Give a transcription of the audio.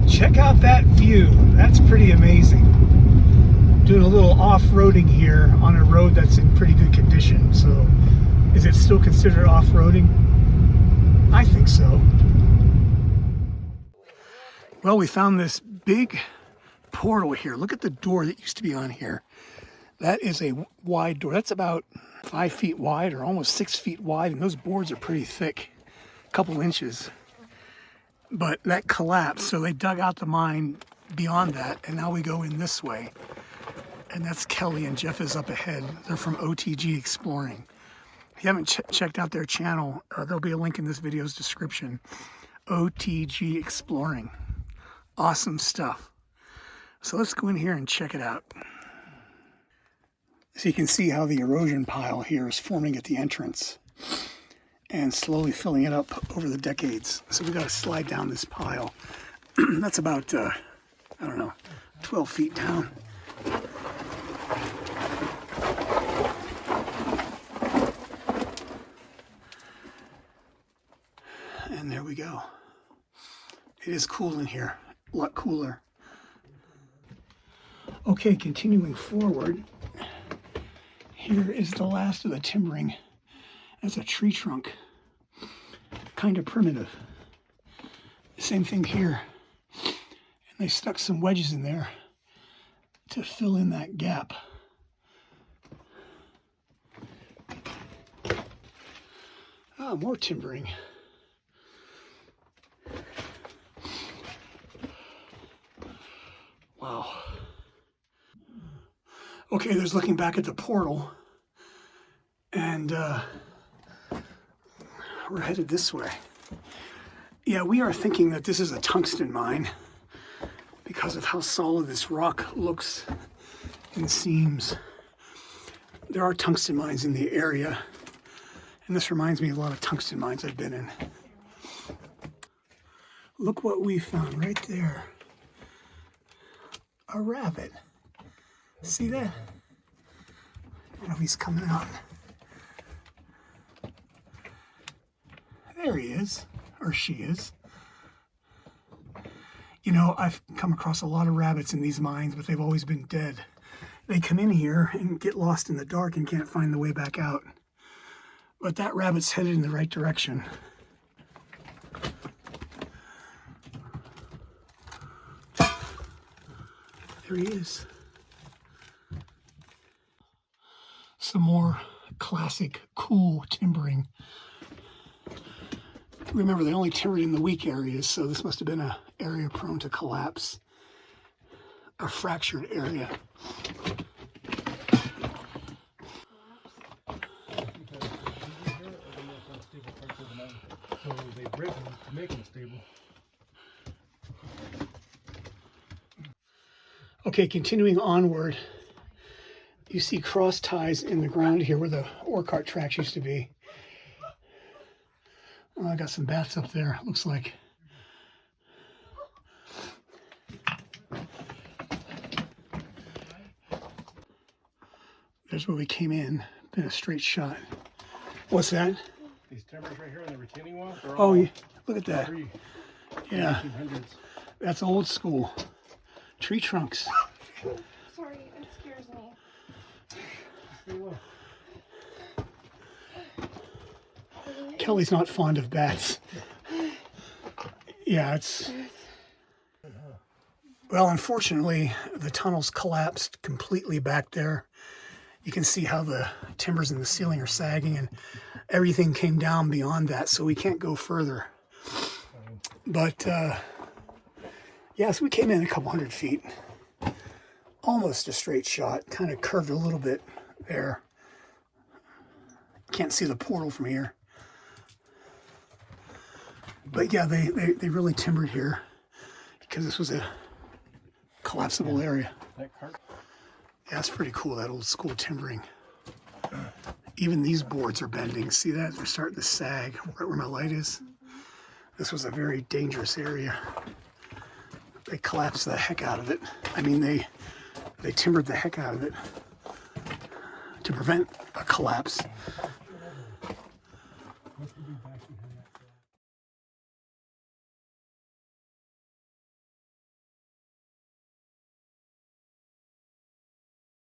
Check out that view. That's pretty amazing. Doing a little off-roading here on a road that's in pretty good condition. So is it still considered off-roading? I think so. Well, we found this big portal here. Look at the door that used to be on here. That is a wide door. That's about 5 feet wide or almost 6 feet wide, and those boards are pretty thick, a couple inches. But that collapsed, so they dug out the mine beyond that, and now we go in this way. And that's Kelly and Jeff is up ahead. They're from OTG Exploring. If you haven't checked out their channel, there'll be a link in this video's description. OTG Exploring. Awesome stuff. So let's go in here and check it out. So you can see how the erosion pile here is forming at the entrance and slowly filling it up over the decades. So we got to slide down this pile. That's about, I don't know, 12 feet down. And there we go. It is cool in here, a lot cooler. Okay, continuing forward, here is the last of the timbering. That's a tree trunk, kind of primitive. Same thing here. And they stuck some wedges in there to fill in that gap. Ah, more timbering. Wow. Okay, there's looking back at the portal, and we're headed this way. Yeah, we are thinking that this is a tungsten mine because of how solid this rock looks and seems. There are tungsten mines in the area, and this reminds me of a lot of tungsten mines I've been in. Look what we found right there. A rabbit. See that? I don't know if he's coming out. There he is, or she is. You know, I've come across a lot of rabbits in these mines, but they've always been dead. They come in here and get lost in the dark and can't find the way back out. But that rabbit's headed in the right direction. There he is. Some more classic, cool timbering. Remember, they only timbered in the weak areas, so this must have been an area prone to collapse. A fractured area. So they break them to make them stable. Okay, continuing onward, you see cross ties in the ground here where the ore cart tracks used to be. Oh, I got some bats up there, looks like. There's where we came in. Been a straight shot. What's that? These timbers right here on the retaining wall. Oh, yeah. Look at that. Tree. Yeah. 1800s. That's old school. Tree trunks. Sorry, it scares me. Kelly's not fond of bats. Yeah, it's... Well, unfortunately, the tunnel's collapsed completely back there. You can see how the timbers in the ceiling are sagging, and everything came down beyond that, so we can't go further. But, yeah, so we came in a couple 100 feet. Almost a straight shot, kind of curved a little bit there. Can't see the portal from here. But yeah, they really timbered here because this was a collapsible area. That cart. Yeah, it's pretty cool, that old school timbering. Even these boards are bending. See that? They're starting to sag right where my light is. This was a very dangerous area. They collapsed the heck out of it. I mean, they timbered the heck out of it to prevent a collapse. Must be